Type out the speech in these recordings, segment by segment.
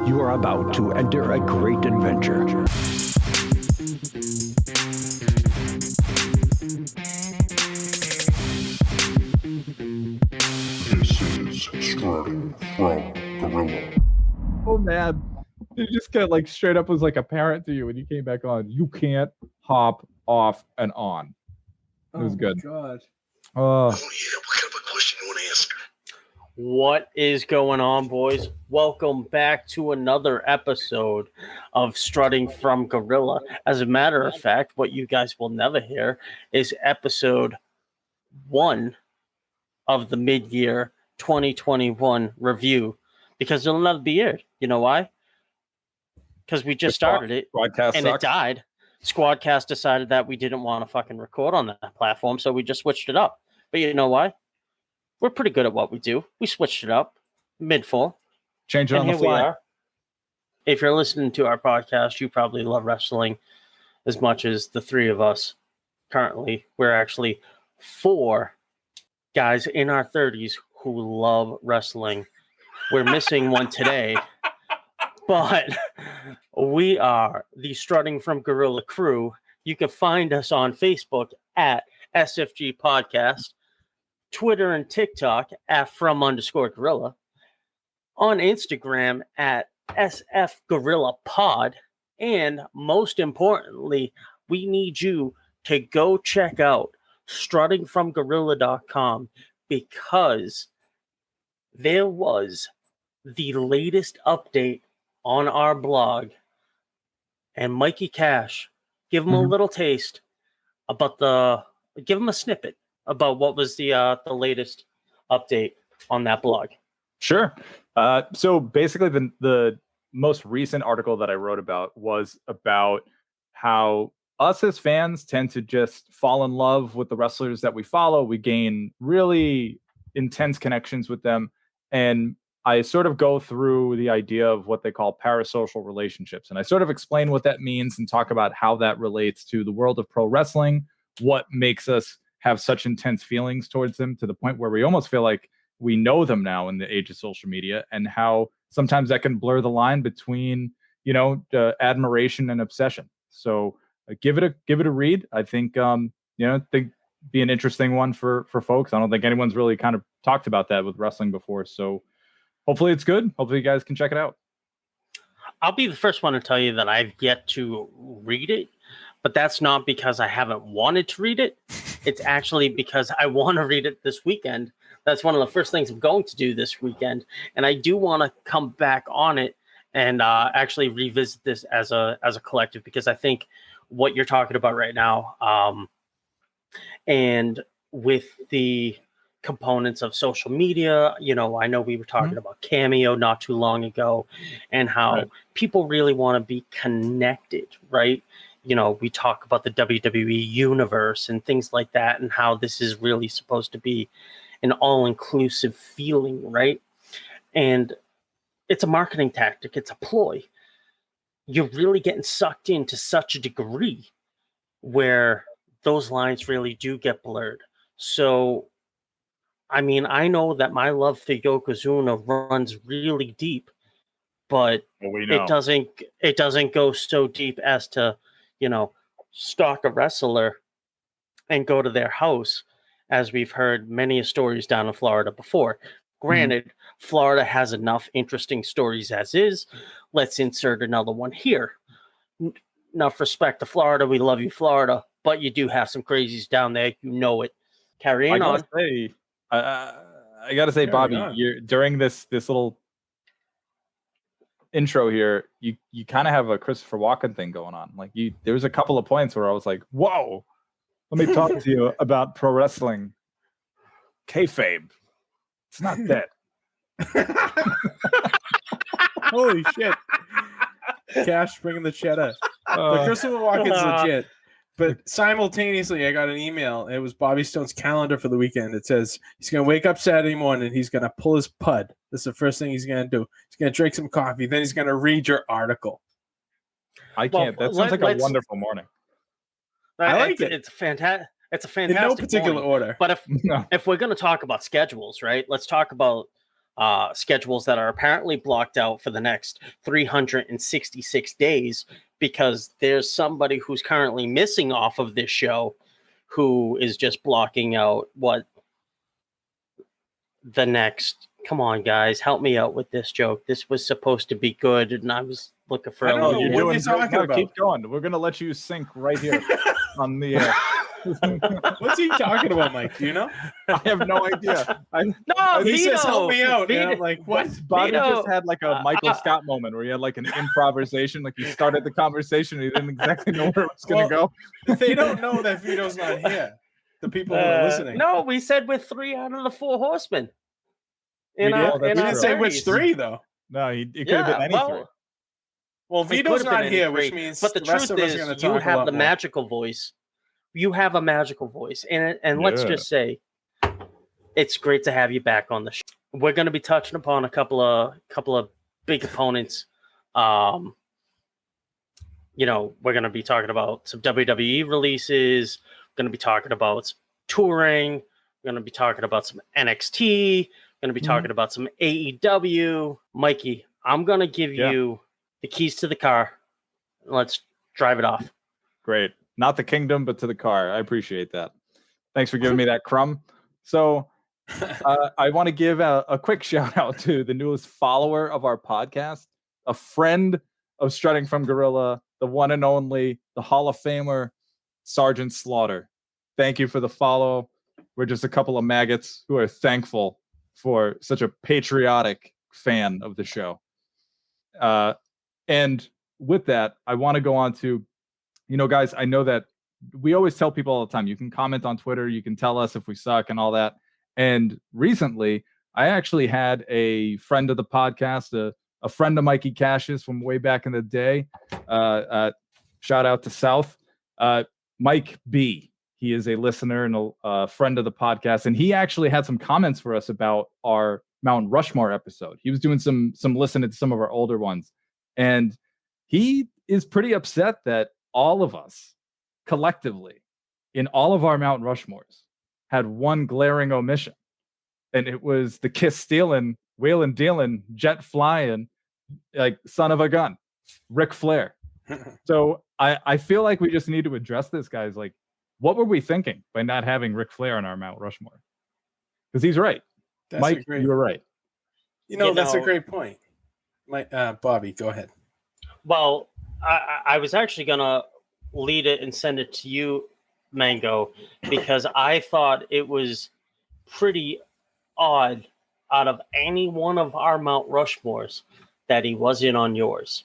You are about to enter a great adventure. This is Starting from Gorilla. Oh man, you just got like straight up was like a parent to you when you came back on. You can't hop off and on. It was good. God. Oh yeah, what kind of a question you want to ask? What is going on, boys? Welcome back to another episode of Strutting from Gorilla. As a matter of fact, what you guys will never hear is episode 1 of the Midyear 2021 review, because it'll never be aired. You know why? Because we just started it and it died. Squadcast decided that we didn't want to fucking record on that platform, so we just switched it up. But you know why? We're pretty good at what we do. We switched it up mid-fall. Change it on the Here fly. we are. If you're listening to our podcast, you probably love wrestling as much as the three of us currently. We're actually 4 guys in our 30s who love wrestling. We're missing one today, but we are the Strutting from Gorilla crew. You can find us on Facebook at SFG Podcast, Twitter and TikTok at @from_gorilla, on Instagram at SF Gorilla Pod, and most importantly, we need you to go check out struttingfromgorilla.com, because there was the latest update on our blog, and Mikey Cash, give him a little taste about give him a snippet about what was the latest update on that blog. Sure. So basically, the most recent article that I wrote about was about how us as fans tend to just fall in love with the wrestlers that we follow. We gain really intense connections with them. And I sort of go through the idea of what they call parasocial relationships. And I sort of explain what that means and talk about how that relates to the world of pro wrestling, what makes us have such intense feelings towards them to the point where we almost feel like we know them now in the age of social media, and how sometimes that can blur the line between, admiration and obsession. So give it a read. I think, think be an interesting one for folks. I don't think anyone's really kind of talked about that with wrestling before. So hopefully it's good. Hopefully you guys can check it out. I'll be the first one to tell you that I've yet to read it, but that's not because I haven't wanted to read it. It's actually because I want to read it this weekend. That's one of the first things I'm going to do this weekend. And I do want to come back on it and actually revisit this as a collective, because I think what you're talking about right now, and with the components of social media, I know we were talking about Cameo not too long ago, and how people really want to be connected, right? We talk about the WWE universe and things like that, and how this is really supposed to be an all-inclusive feeling, right? And it's a marketing tactic. It's a ploy. You're really getting sucked into such a degree where those lines really do get blurred. So, I mean, I know that my love for Yokozuna runs really deep, but it doesn't go so deep as to, stalk a wrestler and go to their house, as we've heard many stories down in Florida before. Granted, Florida has enough interesting stories as is. Let's insert another one here. Enough respect to Florida. We love you, Florida, but you do have some crazies down there. You know it. Carrying on. I gotta say, Bobby, during this little intro here, you kind of have a Christopher Walken thing going on. Like there was a couple of points where I was like, whoa, let me talk to you about pro wrestling kayfabe. It's not dead. Holy shit. Cash bringing the cheddar. The Christopher Walken's legit. But simultaneously, I got an email. It was Bobby Stone's calendar for the weekend. It says he's going to wake up Saturday morning. He's going to pull his pud. That's the first thing he's going to do. He's going to drink some coffee. Then he's going to read your article. I can't. That sounds like a wonderful morning. I like it. It's fantastic. It's a fantastic. In no particular morning. order. But if we're going to talk about schedules, right? Let's talk about schedules that are apparently blocked out for the next 366 days because there's somebody who's currently missing off of this show who is just blocking out the next. Come on, guys, help me out with this joke. This was supposed to be good, and I was looking for I a don't know little. what You're you're doing great. talking about. Keep going. We're gonna let you sync right here on the air. What's he talking about, Mike? Do you know? I have no idea. No, He Vito! says, "Help me out," and Vito! I'm like, "What?" Bobby Vito, just had like a Michael Scott moment where he had like an improvisation, like he started the conversation, he didn't exactly know where it was gonna go. They don't know that Vito's not here. The people who are listening. No, we said we're 3 out of the 4 horsemen. We that's didn't true. say which 3 though. No, it could have been any three. Well, it Vito's could have been not any here, three. which means But the rest truth of us are is, going to you talk a have lot the more. magical voice. You have a magical voice, and let's Yeah. just say, it's great to have you back on the show. We're going to be touching upon a couple of big opponents. We're going to be talking about some WWE releases. We're going to be talking about some touring. We're going to be talking about some NXT. We're going to be talking about some AEW. Mikey, I'm going to give you the keys to the car. Let's drive it off. Great. Not the kingdom, but to the car. I appreciate that. Thanks for giving me that crumb. So I want to give a quick shout out to the newest follower of our podcast, a friend of Strutting from Gorilla, the one and only, the Hall of Famer, Sergeant Slaughter. Thank you for the follow. We're just a couple of maggots who are thankful for such a patriotic fan of the show. And with that, I want to go on to, guys, I know that we always tell people all the time, you can comment on Twitter, you can tell us if we suck and all that. And recently, I actually had a friend of the podcast, a friend of Mikey Cash's from way back in the day. Shout out to South. Mike B. He is a listener and a friend of the podcast. And he actually had some comments for us about our Mount Rushmore episode. He was doing some listening to some of our older ones. And he is pretty upset that all of us collectively in all of our Mount Rushmores had one glaring omission. And it was the kiss stealing, wheeling dealing, jet flying, like son of a gun, Ric Flair. So I feel like we just need to address this, guys. Like, what were we thinking by not having Ric Flair on our Mount Rushmore? Because he's right. Mike, you were right. That's a great point. Bobby, go ahead. Well, I was actually going to lead it and send it to you, Mango, because I thought it was pretty odd out of any one of our Mount Rushmores that he wasn't on yours.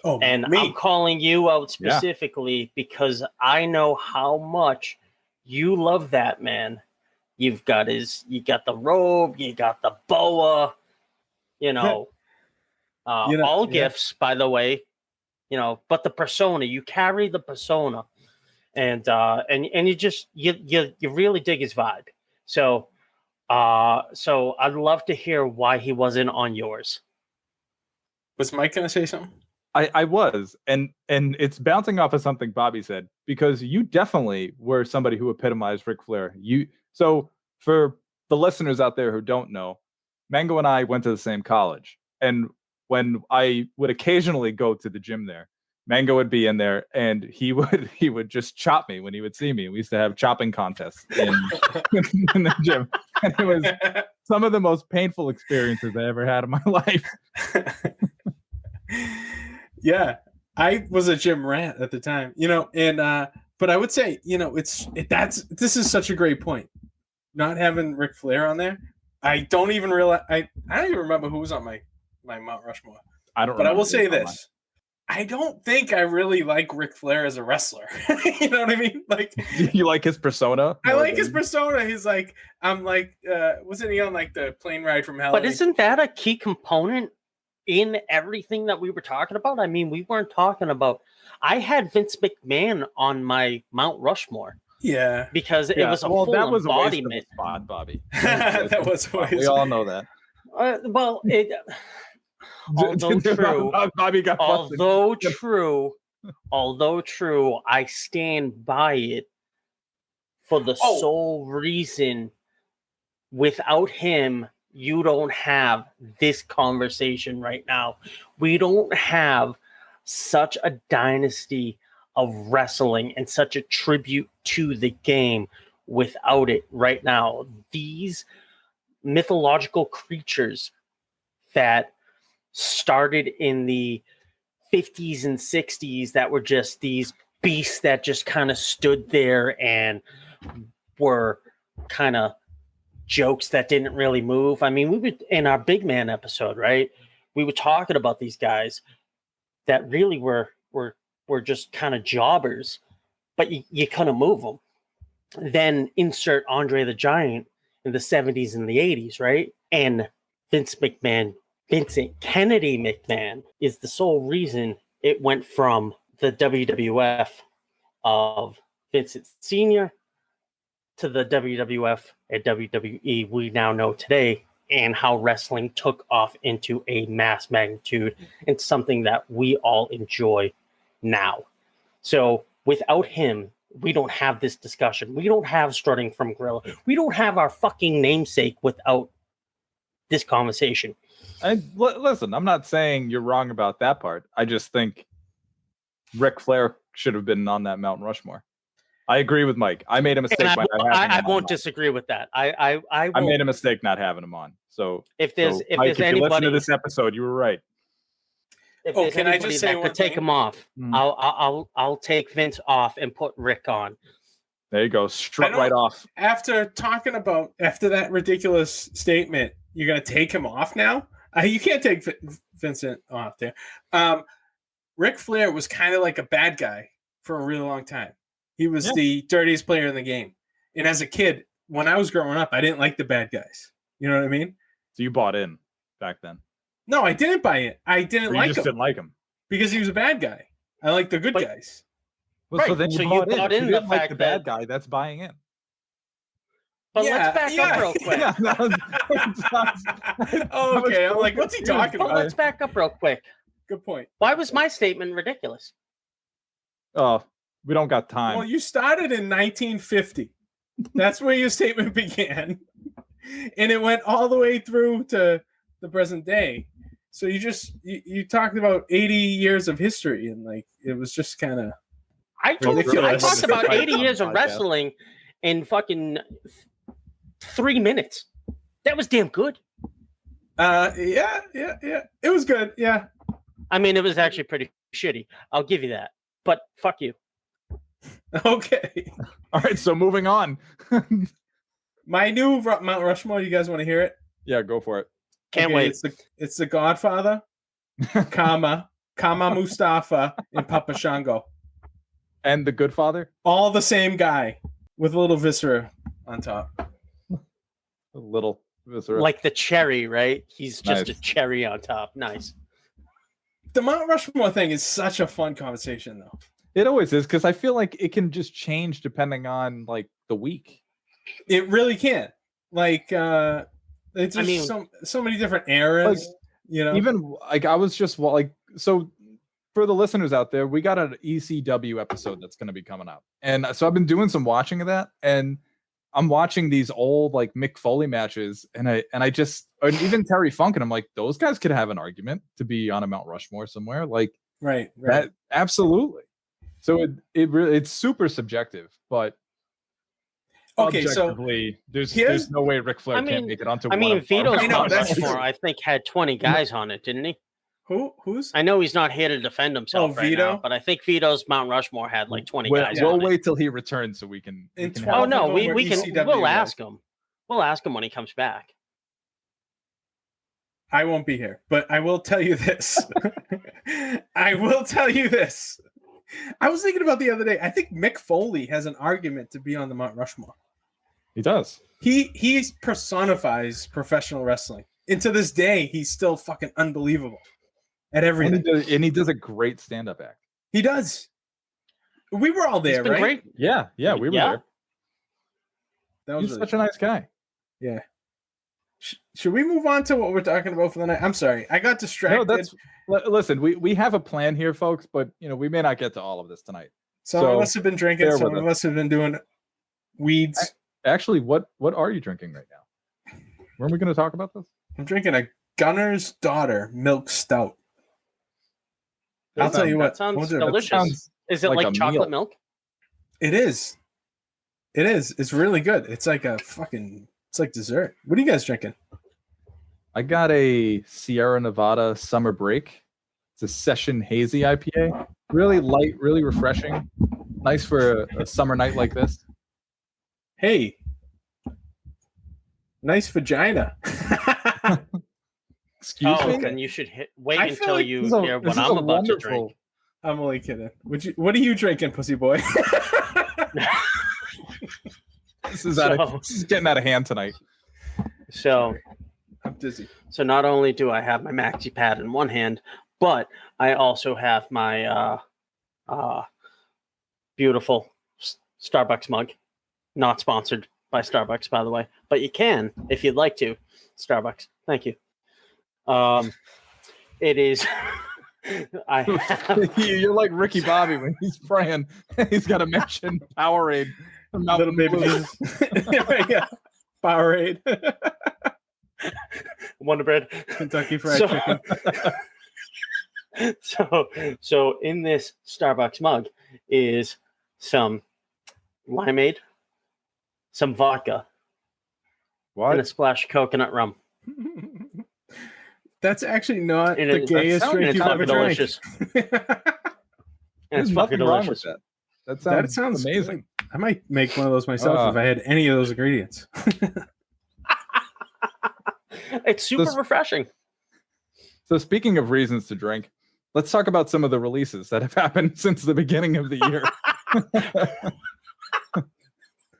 Oh, and me. I'm calling you out specifically because I know how much you love that man. You got the robe, you got the boa, all gifts, by the way, but the persona, you carry the persona, and you really dig his vibe. So I'd love to hear why he wasn't on yours. Was Mike going to say something? I was, and it's bouncing off of something Bobby said, because you definitely were somebody who epitomized Ric Flair. So for the listeners out there who don't know, Mango and I went to the same college, and when I would occasionally go to the gym there, Mango would be in there, and he would just chop me when he would see me. We used to have chopping contests in the gym, and it was some of the most painful experiences I ever had in my life. Yeah, I was a gym rat at the time, but I would say, this is such a great point. Not having Ric Flair on there, I don't even realize. I don't even remember who was on my Mount Rushmore. I don't. But I will say this: I don't think I really like Ric Flair as a wrestler. You know what I mean? Like, you like his persona? I like his persona. He's like, I'm like, wasn't he on like the plane ride from hell? But isn't that a key component in everything that we were talking about? I mean, we weren't talking about. I had Vince McMahon on my Mount Rushmore. Yeah, because it was a full that was embodiment. A waste of a spot, Bobby. That was a waste. We all know that. Although true, Bobby got although true, I stand by it for the sole reason. Without him, you don't have this conversation right now. We don't have such a dynasty of wrestling and such a tribute to the game without it right now. These mythological creatures that started in the 50s and 60s that were just these beasts that just kind of stood there and were kind of jokes that didn't really move. I mean, we were in our big man episode, right? We were talking about these guys that really were just kind of jobbers, but you couldn't move them. Then insert Andre the Giant in the 70s and the 80s, right? And Vincent Kennedy McMahon is the sole reason it went from the WWF of Vincent Sr. to the WWF and WWE we now know today, and how wrestling took off into a mass magnitude and something that we all enjoy now. So without him, we don't have this discussion. We don't have Strutting from Gorilla. We don't have our fucking namesake without this conversation. Listen, I'm not saying you're wrong about that part. I just think Ric Flair should have been on that Mount Rushmore. I agree with Mike. I made a mistake by not having him I won't on. disagree with that. I made a mistake not having him on. So if there's Mike, if anybody you listen to this episode, you were right. Can I just say one take thing? him off? I'll take Vince off and put Rick on. There you go. Strut right off. After that ridiculous statement, you're gonna take him off now? You can't take Vincent off there. Ric Flair was kind of like a bad guy for a really long time. He was the dirtiest player in the game. And as a kid, when I was growing up, I didn't like the bad guys. You know what I mean? So you bought in back then? No, I didn't buy it. I didn't like him. Didn't like him because he was a bad guy. I like the good guys. Well, so then you bought in the fact the bad guy. That's buying in. But let's back up real quick. Okay, I'm like, what's he talking about? Let's back up real quick. Good point. Why was my statement ridiculous? Oh, we don't got time. Well, you started in 1950. That's where your statement began. And it went all the way through to the present day. So you talked about 80 years of history, and like it was just kind of I talked about 80 years of wrestling in fucking 3 minutes. That was damn good. Yeah. It was good. Yeah. I mean, it was actually pretty shitty. I'll give you that. But fuck you. Okay. All right. So moving on. My new Mount Rushmore. You guys want to hear it? Yeah, go for it. Can't wait. It's the Godfather, Kama Mustafa, and Papa Shango. And the Good Father? All the same guy with a little viscera on top. A little viscera. Like the cherry, right? He's just a cherry on top. Nice. The Mount Rushmore thing is such a fun conversation, though. It always is, because I feel like it can just change depending on like the week. It really can. Like, it's just so many different eras. Like, you know, even like I was just like, so for the listeners out there, we got an ECW episode that's going to be coming up, and so I've been doing some watching of that, and I'm watching these old like Mick Foley matches, and I just, and even Terry Funk, and I'm like, those guys could have an argument to be on a Mount Rushmore somewhere, like right. That absolutely. So it's super subjective, but okay, objectively, there's no way Ric Flair can't make it onto. Vito's Mount Rushmore, I think, had 20 guys on it, didn't he? Who's? I know he's not here to defend himself right Vito? now, but I think Vito's Mount Rushmore had like 20 guys on it. We'll wait till he returns so we can. Oh no, we can. We'll ask him. We'll ask him when he comes back. I won't be here, but I will tell you this. I was thinking about the other day. I think Mick Foley has an argument to be on the Mount Rushmore. He does. He personifies professional wrestling. And to this day, he's still fucking unbelievable at everything. And he does a great stand-up act. He does. We were all there, right? Great. Yeah, we were there. He's really such a nice guy. Yeah. Should we move on to what we're talking about for the night? I'm sorry, I got distracted. No, listen, we have a plan here, folks, but we may not get to all of this tonight. Some of us have been drinking. Some of us have been doing weeds. Actually, what are you drinking right now? Weren't we going to talk about this? I'm drinking a Gunner's Daughter milk stout. I'll tell you what. That sounds We'll do it. delicious. sounds Is it like like a chocolate meal. milk? It is. It is. It's really good. It's like a fucking. It's like dessert. What are you guys drinking? I got a Sierra Nevada Summer Break. It's a Session Hazy IPA. Really light, really refreshing. Nice for a summer night like this. Hey. Nice vagina. Excuse me? Then you should wait I feel until like you This is a- hear this what is I'm a about to wonderful- drink. I'm only kidding. What are you drinking, pussy boy? This is getting out of hand tonight. So I'm dizzy. So not only do I have my maxi pad in one hand, but I also have my beautiful Starbucks mug. Not sponsored by Starbucks, by the way, but you can if you'd like to. Starbucks, thank you. It is. I have, You're like Ricky Bobby when he's praying. He's got to mention Powerade. from Little Mountain baby Blue. Jesus. Yeah. Powerade. Wonder Bread. Kentucky Fried So- Chicken. So in this Starbucks mug is some limeade, some vodka, and a splash of coconut rum. That's actually not And the it- gayest that drink It's you've fucking ever drank. delicious. And There's it's fucking nothing wrong with delicious. that. That That sounds, sounds amazing. good. I might make one of those myself if I had any of those ingredients. It's super This- refreshing. So speaking of reasons to drink, let's talk about some of the releases that have happened since the beginning of the year.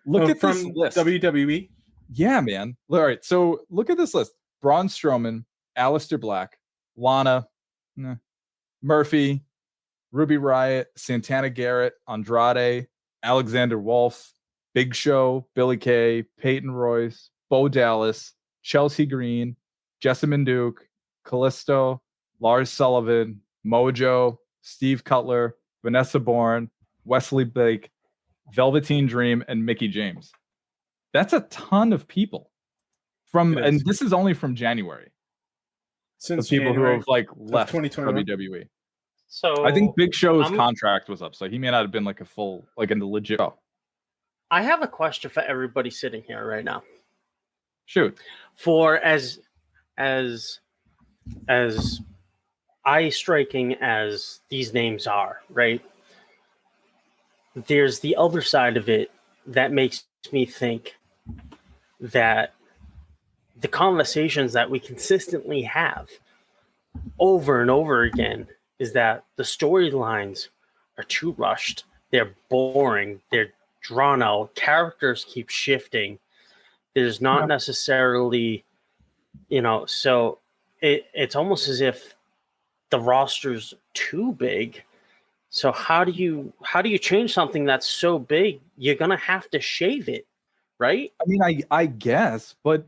Look at this from list. WWE. Yeah, man. All right, so look at this list: Braun Strowman, Aleister Black, Lana, Murphy, Ruby Riott, Santana Garrett, Andrade, Alexander Wolf, Big Show, Billy Kay, Peyton Royce, Bo Dallas, Chelsea Green, Jessamine Duke, Callisto, Lars Sullivan, Mojo, Steve Cutler, Vanessa Bourne, Wesley Blake, Velveteen Dream, and Mickey James. That's a ton of people. And this is only from January. Since The people January who have like left 2021. WWE. So I think Big Show's I'm- contract was up, so he may not have been like a full, like in the legit. Oh, I have a question for everybody sitting here right now. shoot. For as eye striking as these names are, right? There's the other side of it that makes me think that the conversations that we consistently have over and over again is that the storylines are too rushed. They're boring. They're drawn out. Characters keep shifting. There's not necessarily, so it's almost as if the roster's too big. So how do you change something that's so big? You're gonna have to shave it, right? I mean, I guess, but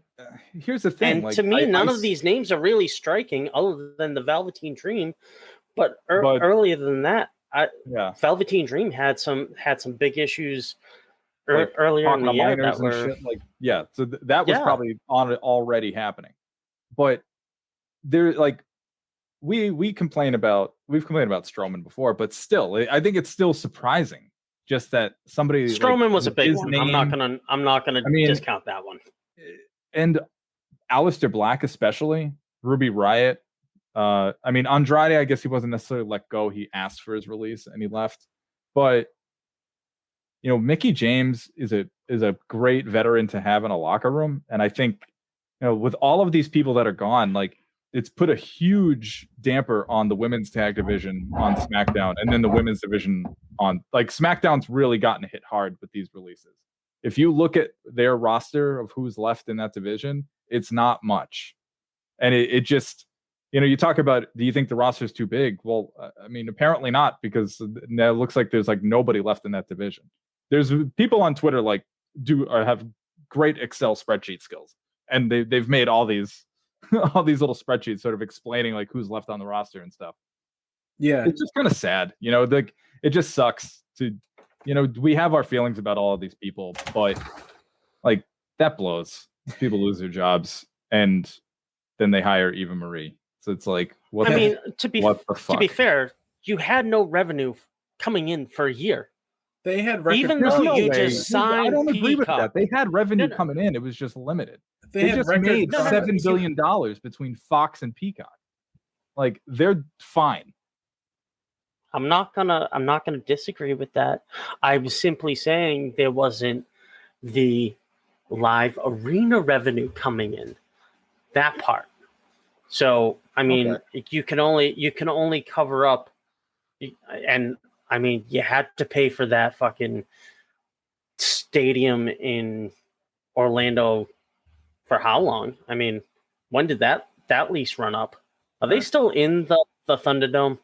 here's the thing. And like, to me, none I of these names are really striking, other than the Velveteen Dream. But, But- earlier than that, yeah, Velveteen Dream had some big issues Like earlier in talking the to year minors that and were. shit. Like, yeah, so that was Yeah. probably on it already happening. But there, like, we've complained about Strowman before, but still, I think it's still surprising just that somebody Strowman was a with big his one. name- I'm not gonna I mean- discount that one. and Aleister Black especially, Ruby Riott. I mean, Andrade, I guess he wasn't necessarily let go. He asked for his release and he left. But Mickey James is a great veteran to have in a locker room, and I think with all of these people that are gone, like it's put a huge damper on the women's tag division on SmackDown, and then the women's division on SmackDown's really gotten hit hard with these releases. If you look at their roster of who's left in that division, it's not much. And it just, you talk about, do you think the roster is too big? Well, I mean, apparently not, because now it looks like there's like nobody left in that division. There's people on Twitter have great Excel spreadsheet skills, and they've made all these all these little spreadsheets sort of explaining like who's left on the roster and stuff. Yeah. It's just kind of sad, it just sucks to, we have our feelings about all of these people, but like that blows. People lose their jobs, and then they hire Eva Marie. So it's like, what? I the, mean, to be fuck? fair, you had no revenue coming in for a year. They had record. Even There's though no you way. just signed I don't agree with Peacock. that. They had revenue No, no. coming in. It was just limited. they They had just record made contracts. $7 billion between Fox and Peacock. Like, they're fine. I'm not gonna disagree with that. I was simply saying there wasn't the live arena revenue coming in. That part. So I mean, you can only cover up, and I mean, you had to pay for that fucking stadium in Orlando for how long? I mean, when did that lease run up? Are they still in the Thunderdome?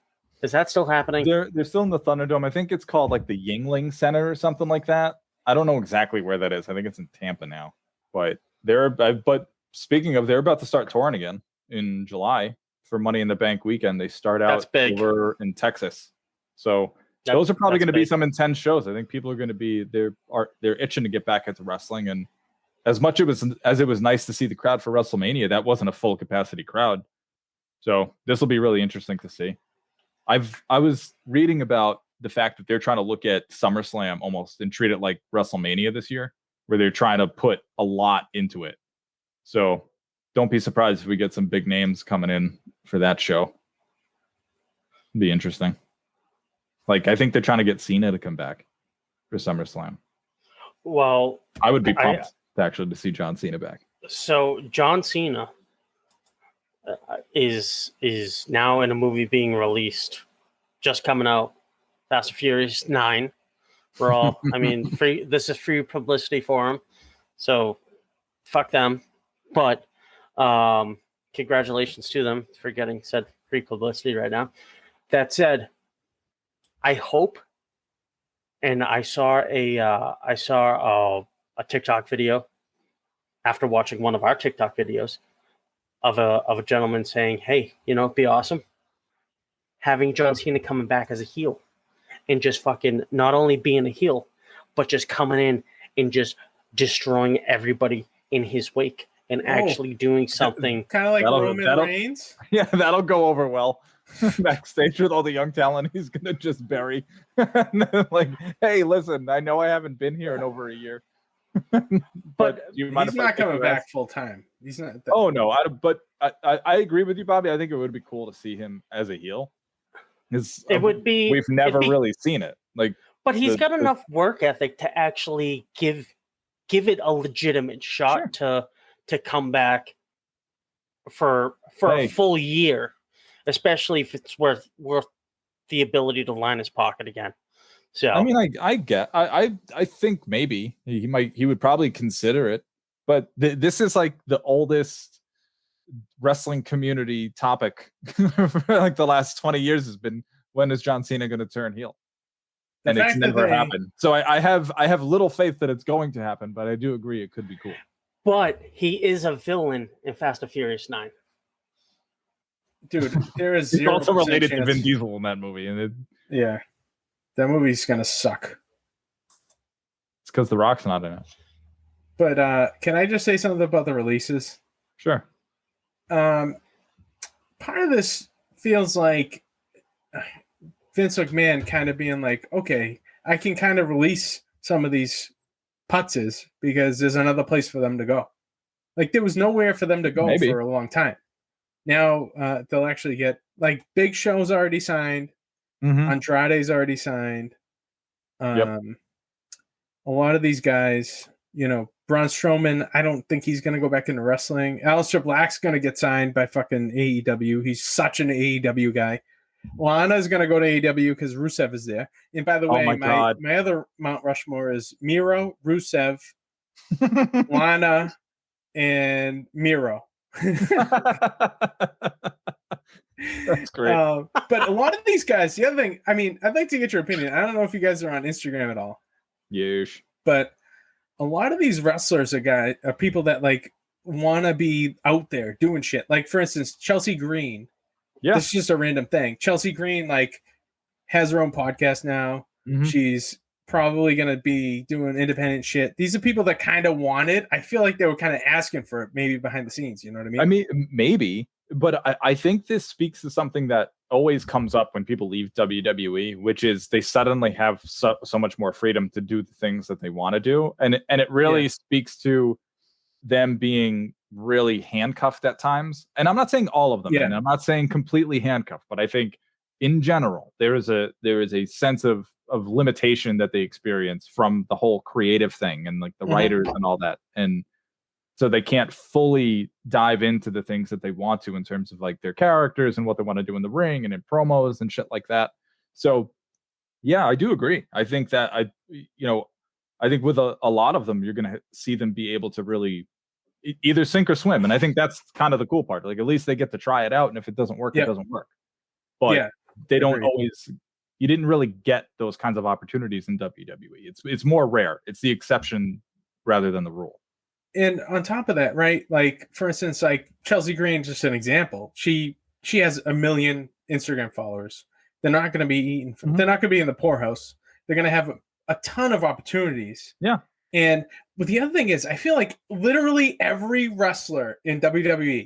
Is that still happening? They're still in the Thunderdome. I think it's called like the Yingling Center or something like that. I don't know exactly where that is. I think it's in Tampa now. But but speaking of, they're about to start touring again in July for Money in the Bank weekend. They start out over in Texas. So those are probably going to be some intense shows. I think people are going to be they're itching to get back into wrestling. And as much as it was nice to see the crowd for WrestleMania, that wasn't a full capacity crowd. So this will be really interesting to see. I was reading about the fact that they're trying to look at SummerSlam almost and treat it like WrestleMania this year, where they're trying to put a lot into it. So don't be surprised if we get some big names coming in for that show. It'd be interesting. Like, I think they're trying to get Cena to come back for SummerSlam. Well, I would be pumped to see John Cena back. So John Cena is now in a movie being released, just coming out, Fast and Furious 9. We're all, I mean, free. This is free publicity for him, so fuck them. But congratulations to them for getting said free publicity right now. That said, I hope, and I saw a TikTok video after watching one of our TikTok videos of a gentleman saying, "Hey, it'd be awesome having John Cena coming back as a heel and just fucking not only being a heel, but just coming in and just destroying everybody in his wake and actually doing something kind of like Roman Reigns." Yeah, that'll go over well backstage with all the young talent he's gonna just bury. Like, hey, listen, I know I haven't been here in over a year. but he's not coming back full time. He's not. Oh no, I agree with you, Bobby. I think it would be cool to see him as a heel. It would be. We've never really seen it. Like, but he's got enough work ethic to actually give it a legitimate shot to come back for a full year, especially if it's worth the ability to line his pocket again. So I mean, I think maybe he would probably consider it, but this is like the oldest wrestling community topic for like the last 20 years has been, when is John Cena going to turn heel? And it's never happened. So I have little faith that it's going to happen, but I do agree it could be cool. But he is a villain in Fast and Furious 9. Dude, there is he's also related to Vin Diesel in that movie, and that movie's gonna suck. It's because The Rock's not in it. But can I just say something about the releases? Sure. Part of this feels like Vince McMahon kind of being like, okay, I can kind of release some of these putzes because there's another place for them to go. Like, there was nowhere for them to go for a long time. Now they'll actually get, like, Big Show's already signed. Mm-hmm. Andrade's already signed. A lot of these guys, Braun Strowman, I don't think he's going to go back into wrestling. Aleister Black's going to get signed by fucking AEW. He's such an AEW guy. Lana's going to go to AEW because Rusev is there. And by the way, my other Mount Rushmore is Miro, Rusev, Lana, and Miro. That's great. But a lot of these guys, the other thing, I mean, I'd like to get your opinion. I don't know if you guys are on Instagram at all. Yes. But a lot of these wrestlers are people that like want to be out there doing shit. Like, for instance, Chelsea Green. Yeah. This is just a random thing. Chelsea Green, like, has her own podcast now. Mm-hmm. She's probably going to be doing independent shit. These are people that kind of want it. I feel like they were kind of asking for it maybe behind the scenes. You know what I mean? I mean, maybe, but I think this speaks to something that always comes up when people leave WWE, which is they suddenly have so much more freedom to do the things that they want to do. And it really speaks to them being really handcuffed at times. And I'm not saying all of them, and I'm not saying completely handcuffed, but I think in general, there is a sense of limitation that they experience from the whole creative thing and like the writers and all that. And so they can't fully dive into the things that they want to in terms of like their characters and what they want to do in the ring and in promos and shit like that. So yeah, I do agree. I think that I think with a lot of them, you're going to see them be able to really either sink or swim. And I think that's kind of the cool part. Like at least they get to try it out. And if it doesn't work, it doesn't work. But they don't always, you didn't really get those kinds of opportunities in WWE. It's more rare. It's the exception rather than the rule. And on top of that, right? Like for instance, like Chelsea Green, just an example. She has 1 million Instagram followers. They're not going to be eating. They're not going to be in the poorhouse. They're going to have a ton of opportunities. Yeah. And but the other thing is, I feel like literally every wrestler in WWE,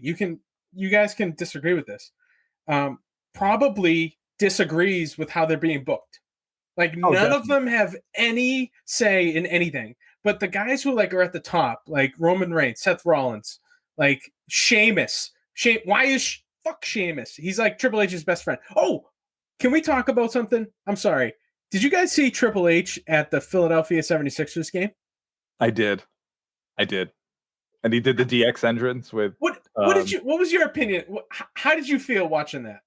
you guys can disagree with this, probably disagrees with how they're being booked. Like none of them have any say in anything. But the guys who like are at the top, like Roman Reigns, Seth Rollins, like Sheamus. Fuck Sheamus? He's like Triple H's best friend. Oh, can we talk about something? I'm sorry. Did you guys see Triple H at the Philadelphia 76ers game? I did. And he did the DX entrance with what was your opinion? How did you feel watching that?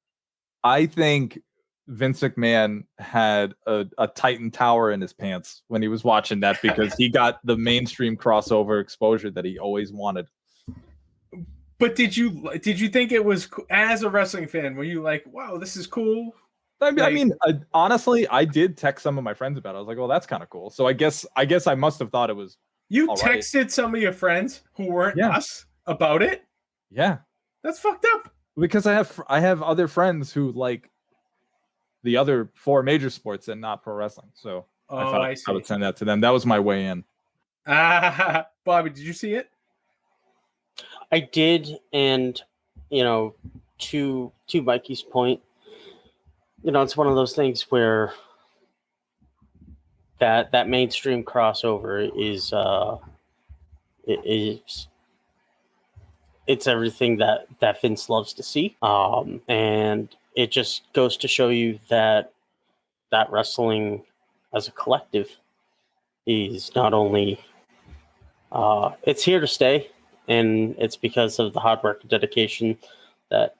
I think Vince McMahon had a Titan Tower in his pants when he was watching that because he got the mainstream crossover exposure that he always wanted. But did you think it was, as a wrestling fan, were you like, wow, this is cool? I mean, honestly, I did text some of my friends about it. I was like, well, that's kind of cool. So I guess I must have thought it was. You texted some of your friends who weren't us about it? Yeah. That's fucked up. Because I have other friends who like the other 4 major sports and not pro wrestling. So I thought I would send that to them. That was my way in. Bobby, did you see it? I did, and to Mikey's point, it's one of those things where that mainstream crossover it's everything that Vince loves to see, and it just goes to show you that wrestling as a collective is not only it's here to stay, and it's because of the hard work and dedication that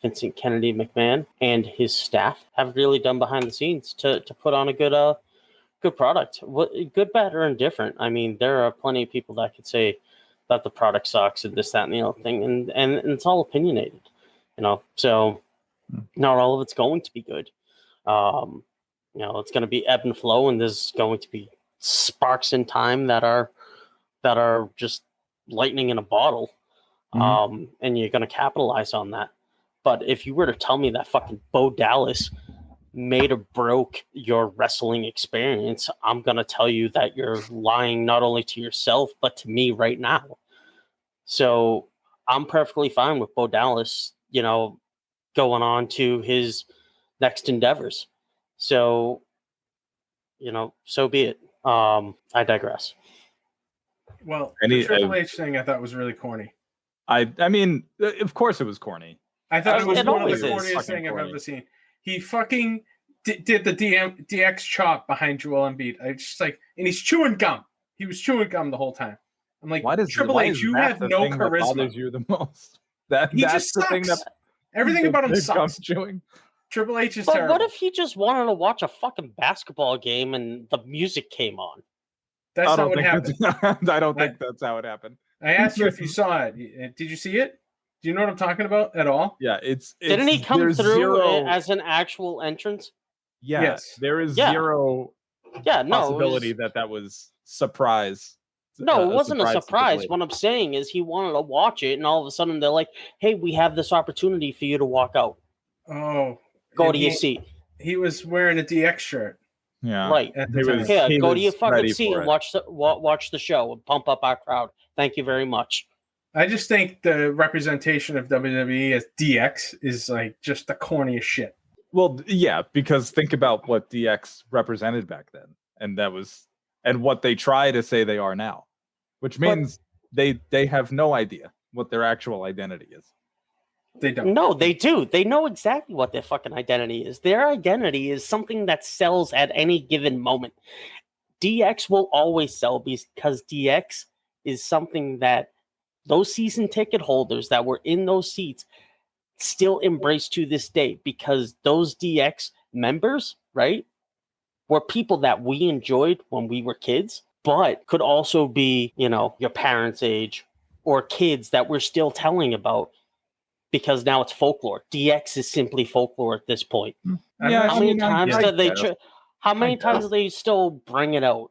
Vincent Kennedy McMahon and his staff have really done behind the scenes to put on a good product. Good, bad, or indifferent. I mean, there are plenty of people that could say that the product sucks and this, that, and the other thing, and it's all opinionated, so not all of it's going to be good. It's going to be ebb and flow, and there's going to be sparks in time that are just lightning in a bottle, and you're going to capitalize on that. But if you were to tell me that fucking Bo Dallas made or broke your wrestling experience, I'm going to tell you that you're lying not only to yourself, but to me right now. So I'm perfectly fine with Bo Dallas, going on to his next endeavors. So, so be it. I digress. Well, the Triple H thing I thought was really corny. I mean, of course it was corny. I thought it was one of the corniest thing I've ever seen. He fucking did the DX chop behind Joel Embiid. I just like, and he's chewing gum. He was chewing gum the whole time. I'm like, Triple H, you have no charisma. That bothers you the most. That's just the sucks. thing that everything about him sucks. Chewing. Triple H is but terrible. What if he just wanted to watch a fucking basketball game and the music came on? That's not what happened. I don't think that's how it happened. I asked you if you saw it. Did you see it? Do you know what I'm talking about at all? Yeah, it's didn't he come through as an actual entrance? Yeah, yes. There is zero possibility that was surprise. No, it wasn't a surprise. What I'm saying is he wanted to watch it, and all of a sudden they're like, hey, we have this opportunity for you to walk out. Oh. Go to your seat. He was wearing a DX shirt. Yeah. Right. at the He time. was- Yeah, he go to your was fucking ready seat for and it. watch the show and pump up our crowd. Thank you very much. I just think the representation of WWE as DX is like just the corniest shit. Well, yeah, because think about what DX represented back then, and what they try to say they are now, which means they have no idea what their actual identity is. They don't. No, they do. They know exactly what their fucking identity is. Their identity is something that sells at any given moment. DX will always sell because DX is something that those season ticket holders that were in those seats still embrace to this day, because those DX members, right, were people that we enjoyed when we were kids, but could also be, your parents' age or kids that we're still telling about, because now it's folklore. DX is simply folklore at this point. Yeah, How many times do they? guess. How many times do they still bring it out?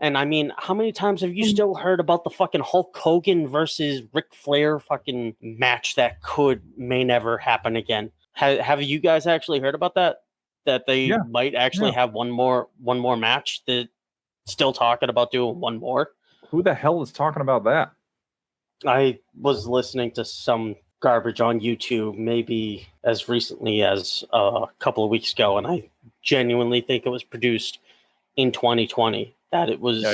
And I mean, how many times have you still heard about the fucking Hulk Hogan versus Ric Flair fucking match that may never happen again? Have you guys actually heard about that? That they might actually have one more match? That still talking about doing one more? Who the hell is talking about that? I was listening to some garbage on YouTube maybe as recently as a couple of weeks ago, and I genuinely think it was produced in 2020. That it was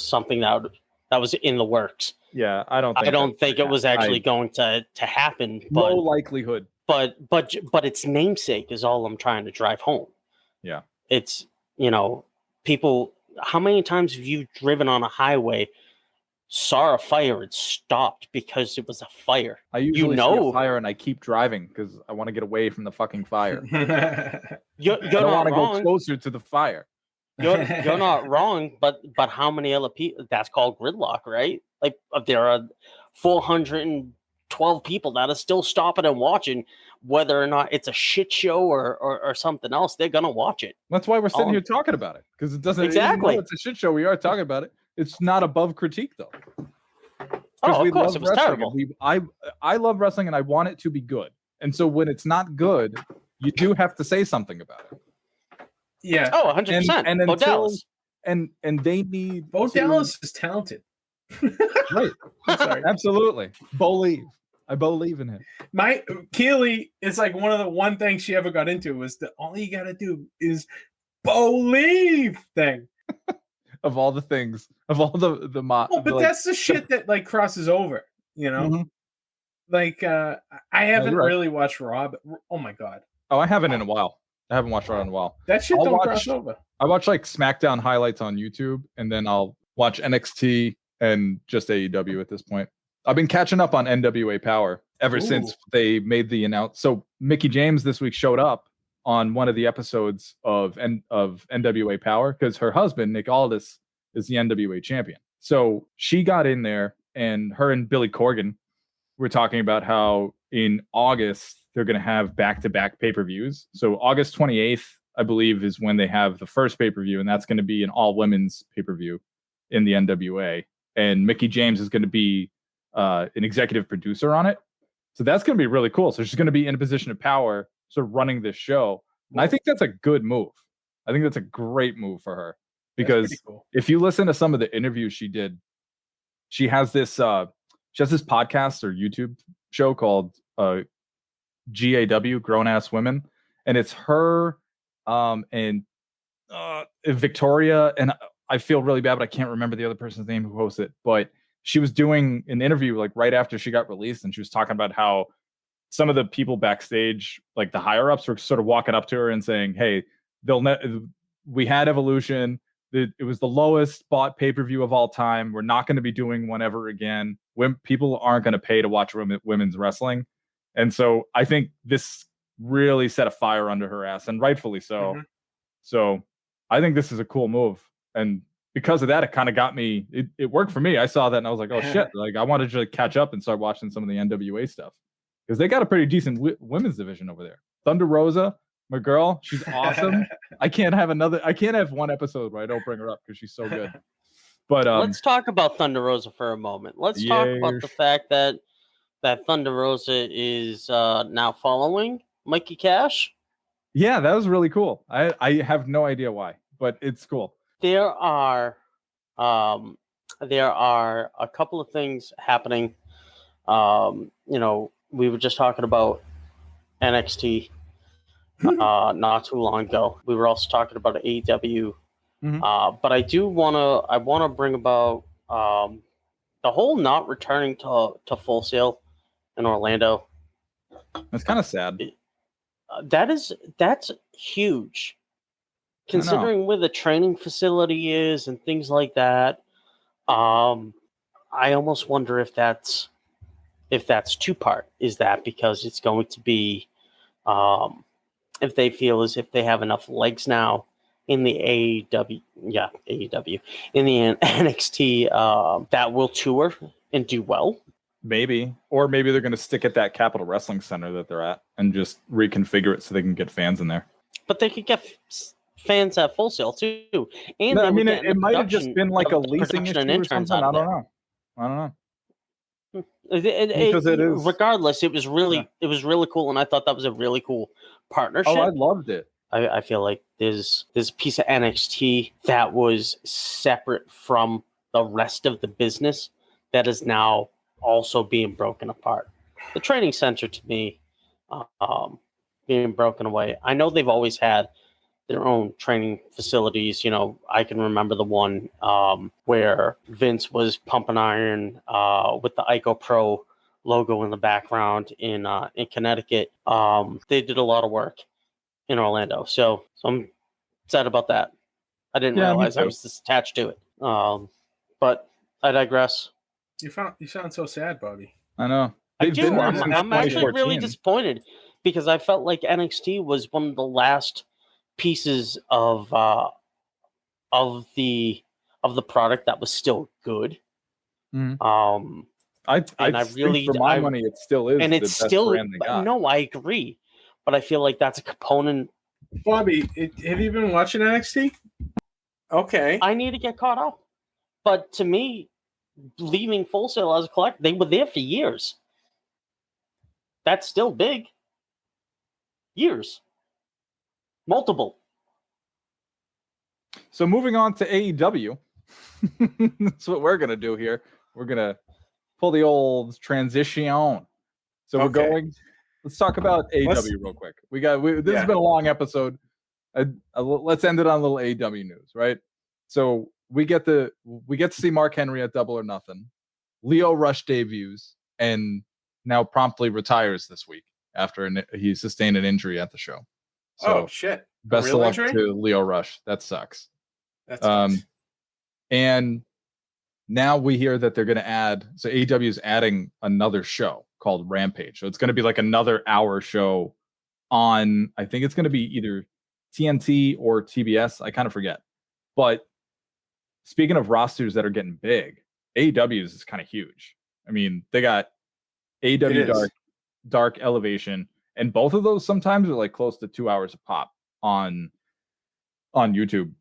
something that was in the works. Yeah, I don't think it was actually going to happen. But no likelihood. But its namesake is all I'm trying to drive home. Yeah, it's people. How many times have you driven on a highway, saw a fire, and stopped because it was a fire? I usually see a fire and I keep driving because I want to get away from the fucking fire. You're I don't want to go closer to the fire. You're not wrong, but how many other people? That's called gridlock, right? Like there are 412 people that are still stopping and watching, whether or not it's a shit show or something else. They're gonna watch it. That's why we're sitting here talking about it, because it doesn't exactly. Even though it's a shit show. We are talking about it. It's not above critique though. Oh, of course, it was terrible. I love wrestling and I want it to be good. And so when it's not good, you do have to say something about it. Yeah. Oh, 100%. And Bo Dallas. And they need Bo Dallas is talented. Right. Sorry. Absolutely. I believe in him. Keely is like one thing she ever got into was that all you gotta do is believe thing. Of all the things, of all the but that's the shit that like crosses over, Mm-hmm. Like I haven't really watched Raw, but oh my god. Oh, I haven't in a while. I haven't watched Raw in a while. That shit don't cross over. I watch like SmackDown highlights on YouTube, and then I'll watch NXT and just AEW at this point. I've been catching up on NWA Power ever since they made the announcement. So Mickie James this week showed up on one of the episodes of NWA Power because her husband, Nick Aldis, is the NWA champion. So she got in there, and her and Billy Corgan were talking about how in August they're going to have back-to-back pay-per-views. So August 28th, I believe, is when they have the first pay-per-view, and that's going to be an all-women's pay-per-view in the NWA. And Mickie James is going to be an executive producer on it. So that's going to be really cool. So she's going to be in a position of power, sort of running this show. And I think that's a good move. I think that's a great move for her, because if you listen to some of the interviews she did, she has this podcast or YouTube show called GAW, Grown Ass Women, and it's her and Victoria, and I feel really bad, but I can't remember the other person's name who hosts it. But she was doing an interview like right after she got released, and she was talking about how some of the people backstage, like the higher ups, were sort of walking up to her and saying, "Hey, we had Evolution. It was the lowest bought pay-per-view of all time. We're not going to be doing one ever again. When people aren't going to pay to watch women's wrestling." And so I think this really set a fire under her ass, and rightfully so. Mm-hmm. So I think this is a cool move. And because of that, it kind of got me, it worked for me. I saw that and I was like, oh shit, like I wanted to catch up and start watching some of the NWA stuff, because they got a pretty decent women's division over there. Thunder Rosa, my girl, she's awesome. I can't have one episode where I don't bring her up because she's so good. But let's talk about Thunder Rosa for a moment. Let's talk about the fact that Thunder Rosa is now following Mikey Cash. Yeah, that was really cool. I have no idea why, but it's cool. There are a couple of things happening. We were just talking about NXT not too long ago. We were also talking about AEW. But I wanna bring about the whole not returning to Full Sail in Orlando. It's kind of sad. That's huge, considering where the training facility is and things like that. I almost wonder if that's two-part. Is that because it's going to be if they feel as if they have enough legs now in the AEW in the NXT that will tour and do well? Maybe. Or maybe they're going to stick at that Capitol Wrestling Center that they're at and just reconfigure it so they can get fans in there. But they could get fans at Full Sail too. And no, I mean, it might have just been like a leasing issue or something. I don't know. Because it is. Regardless, it was really cool, and I thought that was a really cool partnership. Oh, I loved it. I feel like there's a piece of NXT that was separate from the rest of the business that is now also being broken apart. The training center, to me, being broken away. I know they've always had their own training facilities. I can remember the one where Vince was pumping iron with the Ico Pro logo in the background in Connecticut. They did a lot of work in Orlando, so I'm sad about that. I didn't realize I was this attached to it. But I digress. You sound so sad, Bobby. I know. I do. I'm actually really disappointed because I felt like NXT was one of the last pieces of the product that was still good. Mm-hmm. I really, for my money, it still is, and it's still. No, I agree, but I feel like that's a component. Bobby, have you been watching NXT? Okay, I need to get caught up, but to me, leaving Full Sail as a collector, they were there for years. That's still big. Years. Multiple. So moving on to AEW. That's what we're going to do here. We're going to pull the old transition. So we're going. Let's talk about AEW real quick. This has been a long episode. Let's end it on a little AEW news, right? So we get to see Mark Henry at Double or Nothing. Lio Rush debuts and now promptly retires this week after he sustained an injury at the show. So, shit! Best of luck to Lio Rush. That sucks. That sucks. And now we hear that they're going to add. So AEW is adding another show called Rampage. So it's going to be like another hour show on. I think it's going to be either TNT or TBS. I kind of forget. But speaking of rosters that are getting big, AEW's is kind of huge. I mean, they got AEW Dark Elevation, and both of those sometimes are like close to 2 hours a pop on YouTube.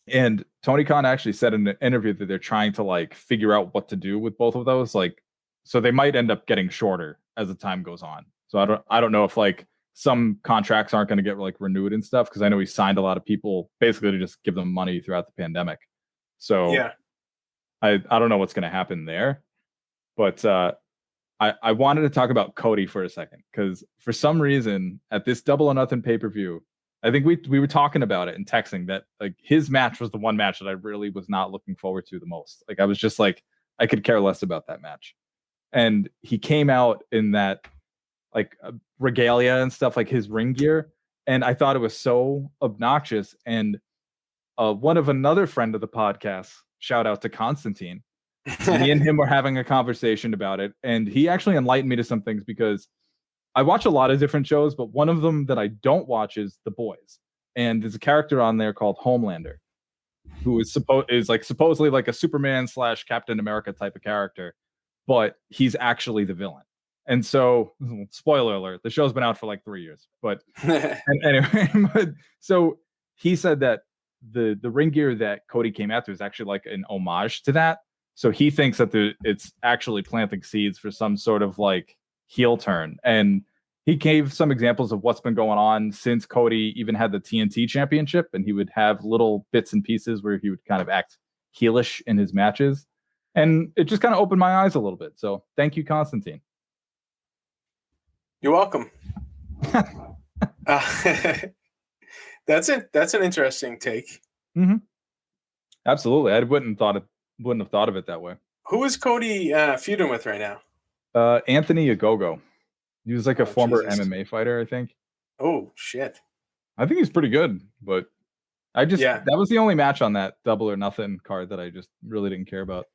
And Tony Khan actually said in an interview that they're trying to like figure out what to do with both of those. Like, so they might end up getting shorter as the time goes on. So I don't know if like some contracts aren't going to get like renewed and stuff, because I know he signed a lot of people basically to just give them money throughout the pandemic. So yeah, I don't know what's going to happen there, but I wanted to talk about Cody for a second, because for some reason at this Double or Nothing pay-per-view, I think we were talking about it and texting that like his match was the one match that I really was not looking forward to the most. Like I was just like, I could care less about that match. And he came out in that like regalia and stuff, like his ring gear. And I thought it was so obnoxious. And one of another friend of the podcast, shout out to Constantine, me and him were having a conversation about it. And he actually enlightened me to some things, because I watch a lot of different shows, but one of them that I don't watch is The Boys. And there's a character on there called Homelander, who is supposedly like a Superman / Captain America type of character, but he's actually the villain. And so, spoiler alert, the show's been out for like 3 years. But anyway, so he said that the ring gear that Cody came after is actually like an homage to that. So he thinks that it's actually planting seeds for some sort of like heel turn. And he gave some examples of what's been going on since Cody even had the TNT championship, and he would have little bits and pieces where he would kind of act heelish in his matches. And it just kind of opened my eyes a little bit. So thank you, Constantine. You're welcome. That's it. That's an interesting take. Mm-hmm. Absolutely. I wouldn't have thought of it that way. Who is Cody feuding with right now? Anthony Ogogo. He was like a former Jesus. MMA fighter, I think. Oh, shit. I think he's pretty good, but that was the only match on that Double or Nothing card that I just really didn't care about.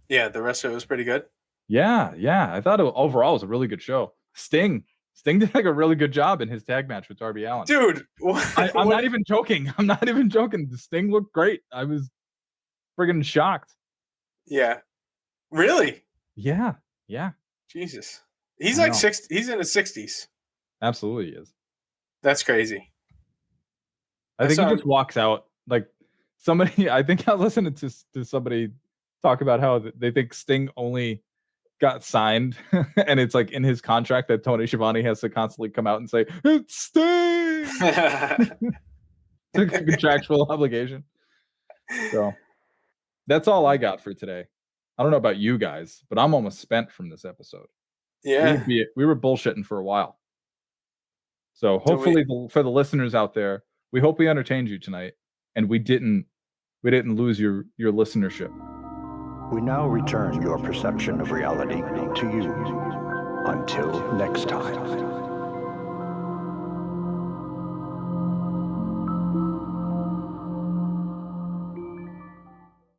Yeah, the rest of it was pretty good. Yeah. I thought overall it was a really good show. Sting did like a really good job in his tag match with Darby Allin. Dude, I'm not even joking. The Sting looked great. I was friggin' shocked. Yeah. Really? Yeah. Jesus. He's like 60. He's in his 60s. Absolutely he is. That's crazy. I think he just walks out like somebody. I think I listened to somebody talk about how they think Sting only got signed, and it's like in his contract that Tony Schiavone has to constantly come out and say it's Sting. It's a contractual obligation. So that's all I got for today. I don't know about you guys, but I'm almost spent from this episode. Yeah, we were bullshitting for a while. So hopefully for the listeners out there, we hope we entertained you tonight, and we didn't lose your listenership. We now return your perception of reality to you. Until next time.